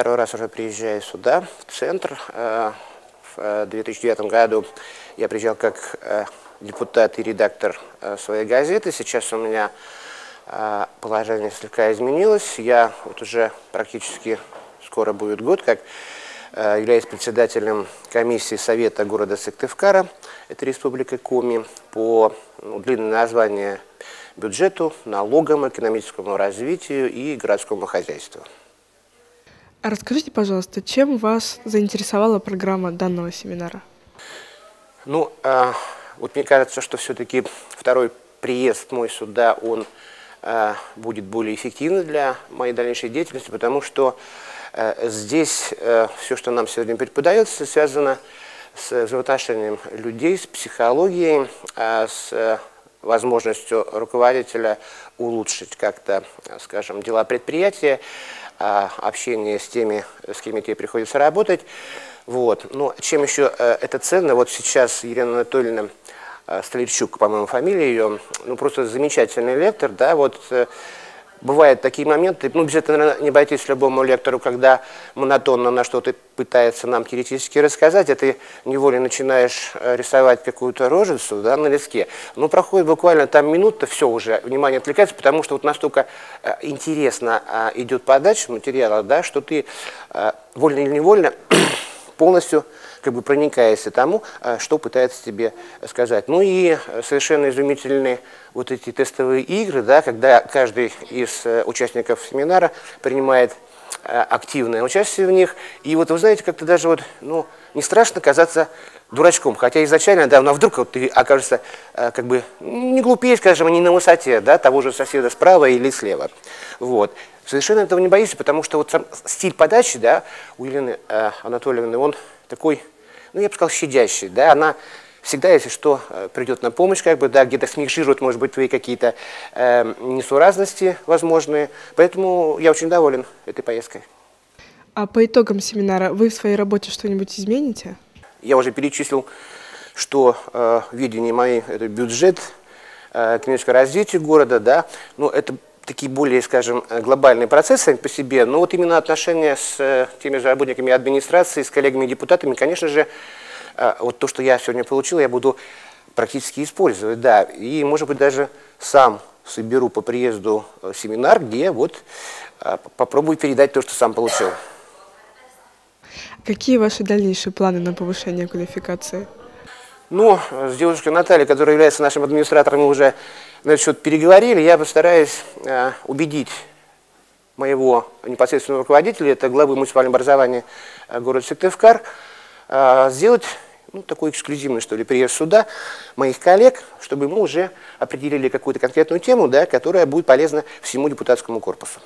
второй раз уже приезжаю сюда, в центр. В 2009 году я приезжал как депутат и редактор своей газеты. Сейчас у меня положение слегка изменилось. Я вот уже практически скоро будет год, как являюсь председателем комиссии Совета города Сыктывкара, это Республика Коми, по длинное название бюджету, налогам, экономическому развитию и городскому хозяйству. А расскажите, пожалуйста, чем вас заинтересовала программа данного семинара? Ну, вот мне кажется, что все-таки второй приезд мой сюда, он будет более эффективным для моей дальнейшей деятельности, потому что здесь все, что нам сегодня преподается, связано с взаимоотношением людей, с психологией, с возможностью руководителя улучшить как-то, скажем, дела предприятия, общение с теми, с кем тебе приходится работать. Вот. Но чем еще это ценно, вот сейчас Елена Анатольевна Столярчук, по-моему, фамилия ее, ну просто замечательный лектор, да, вот бывают такие моменты, ну без этого, наверное, не обойтись любому лектору, когда монотонно на что-то пытается нам теоретически рассказать, а ты невольно начинаешь рисовать какую-то рожицу, да, на листке. Ну проходит буквально там минута, все уже, внимание отвлекается, потому что вот настолько интересно идет подача материала, да, что ты вольно или невольно полностью как бы проникаешься тому, что пытается тебе сказать. Ну и совершенно изумительные вот эти тестовые игры, да, когда каждый из участников семинара принимает активное участие в них. И вот вы знаете, как-то даже вот, ну, не страшно казаться дурачком, хотя изначально, да, но вдруг вот ты окажешься как бы не глупее, скажем, не на высоте, да, того же соседа справа или слева. Вот. Совершенно этого не боишься, потому что вот сам стиль подачи, да, у Елены Анатольевны, он такой, ну, я бы сказал, щадящий, да, она всегда, если что, придет на помощь, как бы, да, где-то снижирует, может быть, твои какие-то несуразности возможные, поэтому я очень доволен этой поездкой. А по итогам семинара вы в своей работе что-нибудь измените? Я уже перечислил, что видение моей, это бюджет, экономическое развитие города, да, ну, это такие более, скажем, глобальные процессы по себе, но вот именно отношения с теми же работниками администрации, с коллегами-депутатами, конечно же, вот то, что я сегодня получил, я буду практически использовать, да, и, может быть, даже сам соберу по приезду семинар, где вот попробую передать то, что сам получил. Какие ваши дальнейшие планы на повышение квалификации? Ну, с девушкой Натальей, которая является нашим администратором, мы уже на этот счет переговорили. Я постараюсь убедить моего непосредственного руководителя, это главы муниципального образования города Сыктывкар, сделать, ну, такой эксклюзивный, что ли, приезд сюда моих коллег, чтобы мы уже определили какую-то конкретную тему, да, которая будет полезна всему депутатскому корпусу.